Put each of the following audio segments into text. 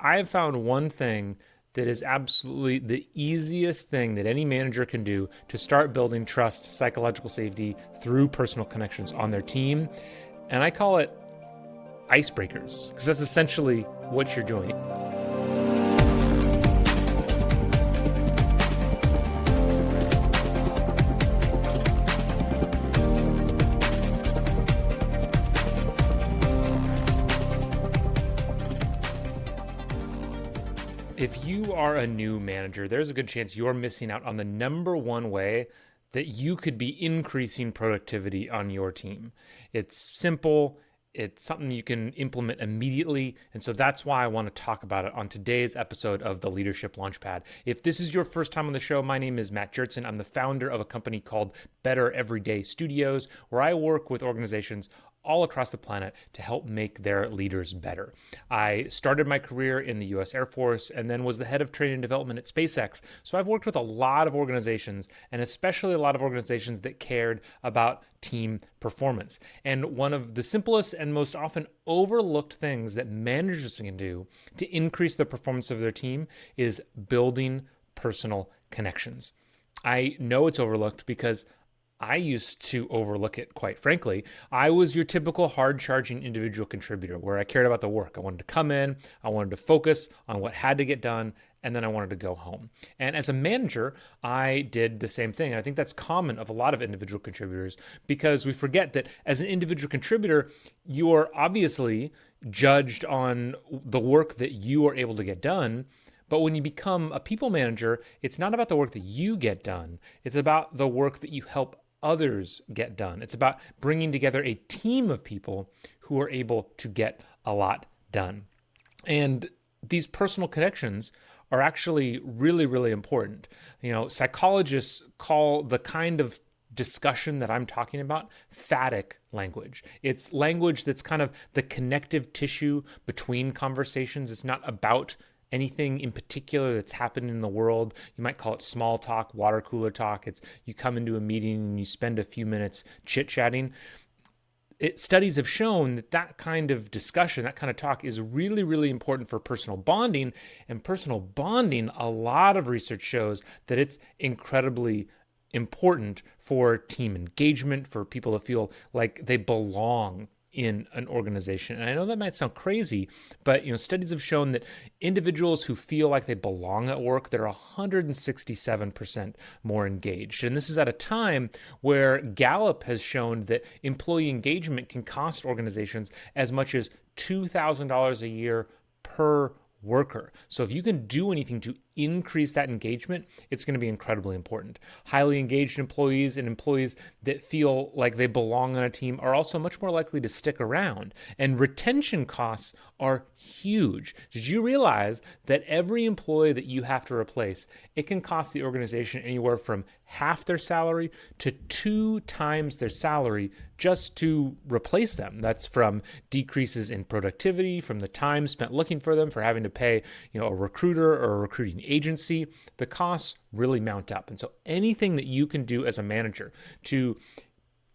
I've found one thing that is absolutely the easiest thing that any manager can do to start building trust, psychological safety through personal connections on their team. And I call it icebreakers, because that's essentially what you're doing. If you are a new manager, there's a good chance you're missing out on the number one way that you could be increasing productivity on your team. It's simple, it's something you can implement immediately. And so that's why I want to talk about it on today's episode of the Leadership Launchpad. If this is your first time on the show, my name is Matt Jertson. I'm the founder of a company called Better Everyday Studios, where I work with organizations all across the planet to help make their leaders better. I started my career in the US Air Force and then was the head of training and development at SpaceX. So I've worked with a lot of organizations, and especially a lot of organizations that cared about team performance. And one of the simplest and most often overlooked things that managers can do to increase the performance of their team is building personal connections. I know it's overlooked because I used to overlook it, quite frankly. I was your typical hard-charging individual contributor where I cared about the work. I wanted to come in, I wanted to focus on what had to get done, and then I wanted to go home. And as a manager, I did the same thing. And I think that's common of a lot of individual contributors because we forget that as an individual contributor, you are obviously judged on the work that you are able to get done. But when you become a people manager, it's not about the work that you get done. It's about the work that you help others get done. It's about bringing together a team of people who are able to get a lot done. And these personal connections are actually really, really important. Psychologists call the kind of discussion that I'm talking about phatic language. It's language that's kind of the connective tissue between conversations. It's not about anything in particular that's happened in the world. You might call it small talk, water cooler talk. It's you come into a meeting and you spend a few minutes chit-chatting. Studies have shown that kind of discussion, that kind of talk is really, really important for personal bonding. And personal bonding, a lot of research shows that it's incredibly important for team engagement, for people to feel like they belong in an organization. And I know that might sound crazy, but studies have shown that individuals who feel like they belong at work, they're 167% more engaged. And this is at a time where Gallup has shown that employee engagement can cost organizations as much as $2,000 a year per worker. So if you can do anything to increase that engagement, it's going to be incredibly important. Highly engaged employees and employees that feel like they belong on a team are also much more likely to stick around. And retention costs are huge. Did you realize that every employee that you have to replace, it can cost the organization anywhere from half their salary to 2 times their salary just to replace them? That's from decreases in productivity, from the time spent looking for them, for having to pay, a recruiter or a recruiting agency. The costs really mount up. And so anything that you can do as a manager to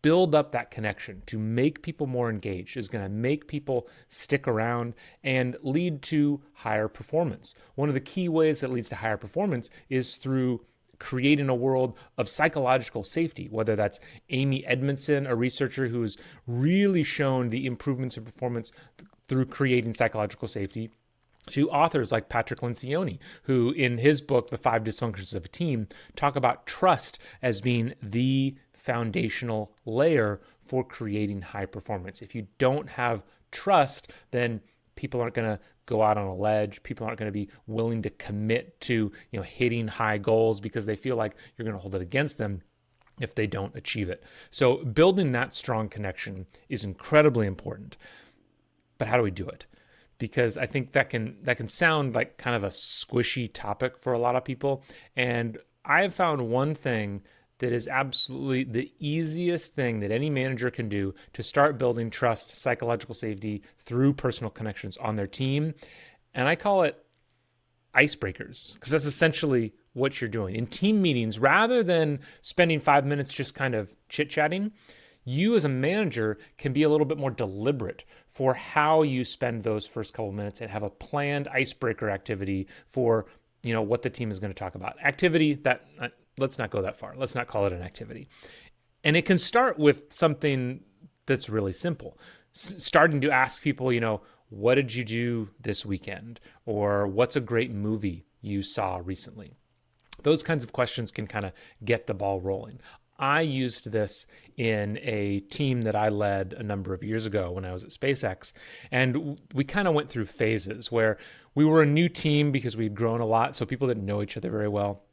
build up that connection, to make people more engaged, is going to make people stick around and lead to higher performance. One of the key ways that leads to higher performance is through creating a world of psychological safety, whether that's Amy Edmondson, a researcher who's really shown the improvements in performance through creating psychological safety, to authors like Patrick Lencioni, who in his book, The 5 Dysfunctions of a Team, talk about trust as being the foundational layer for creating high performance. If you don't have trust, then people aren't going to go out on a ledge. People aren't going to be willing to commit to, hitting high goals because they feel like you're going to hold it against them if they don't achieve it. So building that strong connection is incredibly important. But how do we do it? Because I think that can sound like kind of a squishy topic for a lot of people. And I've found one thing that is absolutely the easiest thing that any manager can do to start building trust, psychological safety through personal connections on their team. And I call it icebreakers, because that's essentially what you're doing. In team meetings, rather than spending 5 minutes just kind of chit-chatting, you as a manager can be a little bit more deliberate for how you spend those first couple minutes and have a planned icebreaker activity for, what the team is going to talk about. Activity that, let's not go that far. Let's not call it an activity. And it can start with something that's really simple. Starting to ask people, what did you do this weekend? Or what's a great movie you saw recently? Those kinds of questions can kind of get the ball rolling. I used this in a team that I led a number of years ago when I was at SpaceX. And we kind of went through phases where we were a new team because we'd grown a lot, so people didn't know each other very well.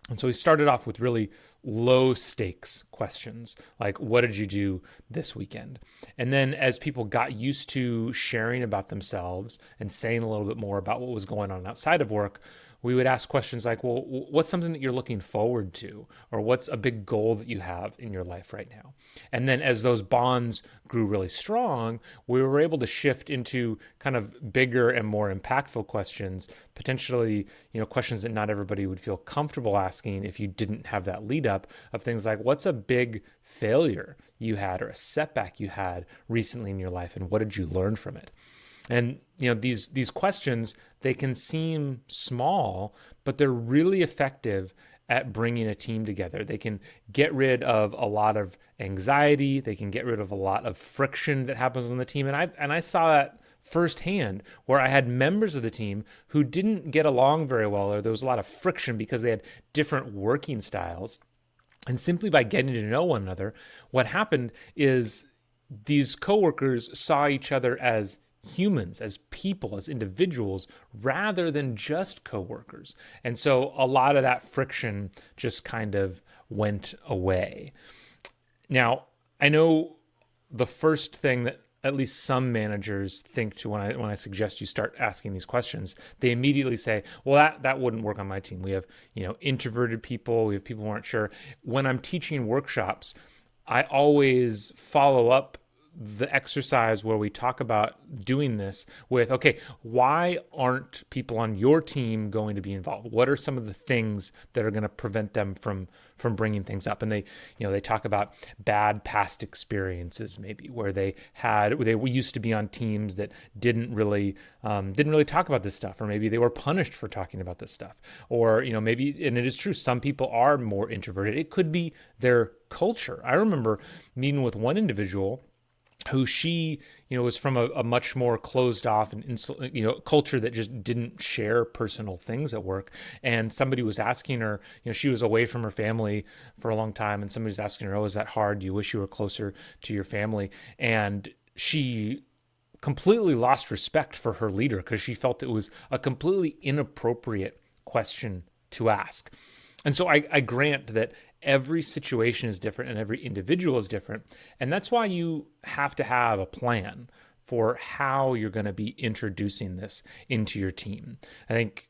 And so we started off with really low stakes questions, like, what did you do this weekend? And then as people got used to sharing about themselves and saying a little bit more about what was going on outside of work, we would ask questions like, well, what's something that you're looking forward to? Or what's a big goal that you have in your life right now? And then as those bonds grew really strong, we were able to shift into kind of bigger and more impactful questions, potentially, questions that not everybody would feel comfortable asking if you didn't have that lead up, of things like, what's a big failure you had or a setback you had recently in your life, and what did you learn from it? And these questions, they can seem small, but they're really effective at bringing a team together. They can get rid of a lot of anxiety. They can get rid of a lot of friction that happens on the team. And I saw that firsthand, where I had members of the team who didn't get along very well, or there was a lot of friction because they had different working styles. And simply by getting to know one another, what happened is these coworkers saw each other as humans, as people, as individuals, rather than just coworkers. And so a lot of that friction just kind of went away. Now, I know the first thing that at least some managers think to when I suggest you start asking these questions, they immediately say, well, that wouldn't work on my team. We have, introverted people, we have people who aren't sure. When I'm teaching workshops, I always follow up the exercise where we talk about doing this with, okay, why aren't people on your team going to be involved? What are some of the things that are going to prevent them from bringing things up? And they talk about bad past experiences, maybe where they used to be on teams that didn't really talk about this stuff, or maybe they were punished for talking about this stuff, or maybe, and it is true, some people are more introverted. It could be their culture. I remember meeting with one individual who she, was from a much more closed off and, culture that just didn't share personal things at work. And somebody was asking her, she was away from her family for a long time. And somebody was asking her, oh, is that hard? Do you wish you were closer to your family? And she completely lost respect for her leader because she felt it was a completely inappropriate question to ask. And so I grant that every situation is different and every individual is different. And that's why you have to have a plan for how you're going to be introducing this into your team. I think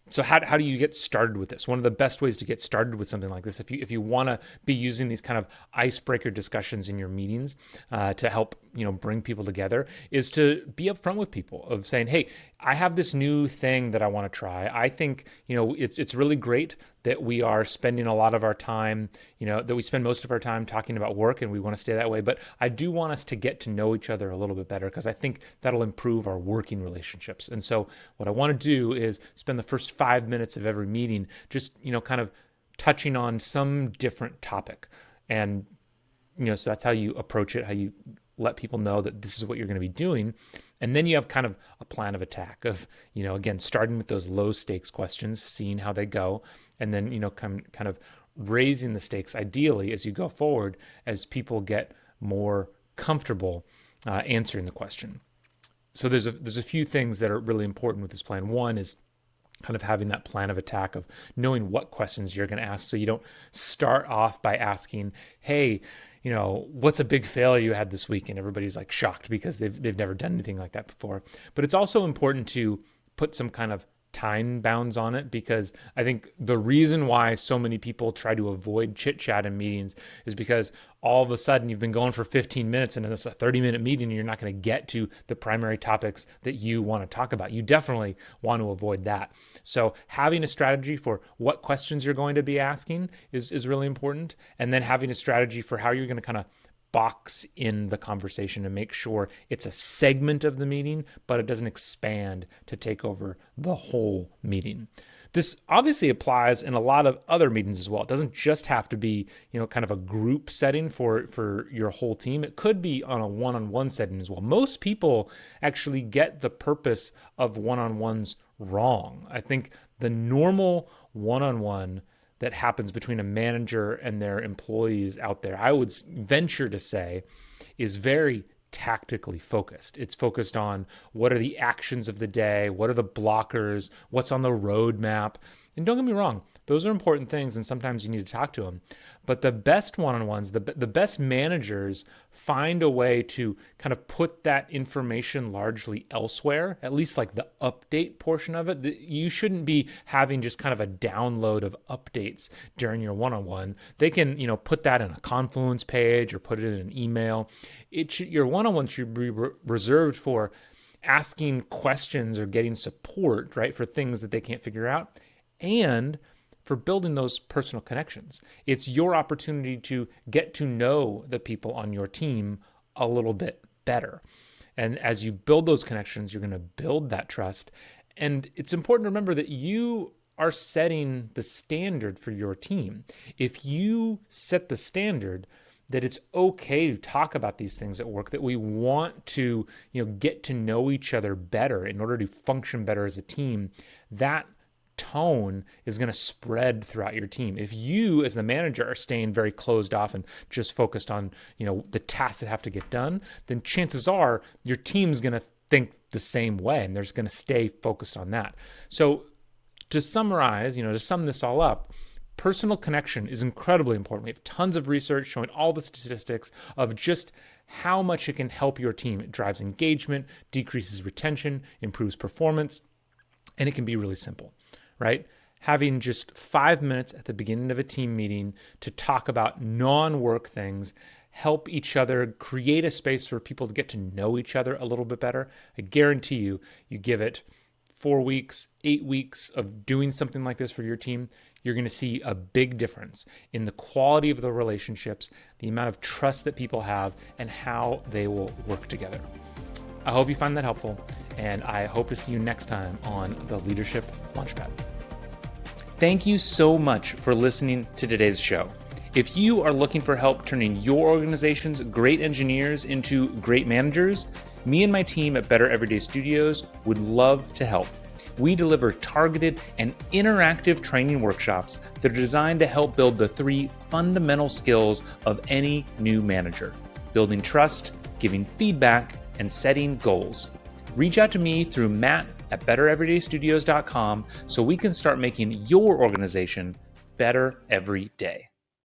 so how do you get started with this? One of the best ways to get started with something like this, if you want to be using these kind of icebreaker discussions in your meetings to help bring people together, is to be upfront with people of saying, hey, I have this new thing that I want to try. I think it's really great that we are spending a lot of our time, that we spend most of our time talking about work, and we want to stay that way. But I do want us to get to know each other a little bit better, because I think that'll improve our working relationships. And so what I want to do is spend the first 5 minutes of every meeting just, kind of touching on some different topic. And, so that's how you approach it, how you let people know that this is what you're going to be doing. And then you have kind of a plan of attack of, again, starting with those low stakes questions, seeing how they go, and then, kind of raising the stakes ideally as you go forward, as people get more comfortable answering the question. So there's a few things that are really important with this plan. One is kind of having that plan of attack of knowing what questions you're going to ask. So you don't start off by asking, hey, what's a big failure you had this week? And everybody's like shocked because they've never done anything like that before. But it's also important to put some kind of time bounds on it, because I think the reason why so many people try to avoid chit chat in meetings is because all of a sudden you've been going for 15 minutes and it's a 30-minute meeting and you're not going to get to the primary topics that you want to talk about. You definitely want to avoid that. So having a strategy for what questions you're going to be asking is really important. And then having a strategy for how you're going to kind of box in the conversation and make sure it's a segment of the meeting, but it doesn't expand to take over the whole meeting. This obviously applies in a lot of other meetings as well. It doesn't just have to be, kind of a group setting for your whole team. It could be on a one-on-one setting as well. Most people actually get the purpose of one-on-ones wrong. I think the normal one-on-one that happens between a manager and their employees out there, I would venture to say, is very tactically focused. It's focused on what are the actions of the day, what are the blockers, what's on the roadmap. And don't get me wrong, those are important things, and sometimes you need to talk to them. But the best one-on-ones, the best managers find a way to kind of put that information largely elsewhere, at least like the update portion of it. You shouldn't be having just kind of a download of updates during your one-on-one. They can, put that in a Confluence page or put it in an email. Your one-on-one should be reserved for asking questions or getting support, right, for things that they can't figure out, and for building those personal connections. It's your opportunity to get to know the people on your team a little bit better. And as you build those connections, you're going to build that trust. And it's important to remember that you are setting the standard for your team. If you set the standard that it's okay to talk about these things at work, that we want to, get to know each other better in order to function better as a team, that tone is going to spread throughout your team. If you as the manager are staying very closed off and just focused on, the tasks that have to get done, then chances are your team's going to think the same way and they're just going to stay focused on that. So to summarize, to sum this all up, personal connection is incredibly important. We have tons of research showing all the statistics of just how much it can help your team. It drives engagement, decreases retention, improves performance, and it can be really simple. Right? Having just 5 minutes at the beginning of a team meeting to talk about non-work things, help each other, create a space for people to get to know each other a little bit better. I guarantee you give it 4 weeks, 8 weeks of doing something like this for your team, you're going to see a big difference in the quality of the relationships, the amount of trust that people have, and how they will work together. I hope you find that helpful, and I hope to see you next time on the Leadership Launchpad. Thank you so much for listening to today's show. If you are looking for help turning your organization's great engineers into great managers, me and my team at Better Everyday Studios would love to help. We deliver targeted and interactive training workshops that are designed to help build the 3 fundamental skills of any new manager: building trust, giving feedback, and setting goals. Reach out to me through matt@bettereverydaystudios.com so we can start making your organization better every day.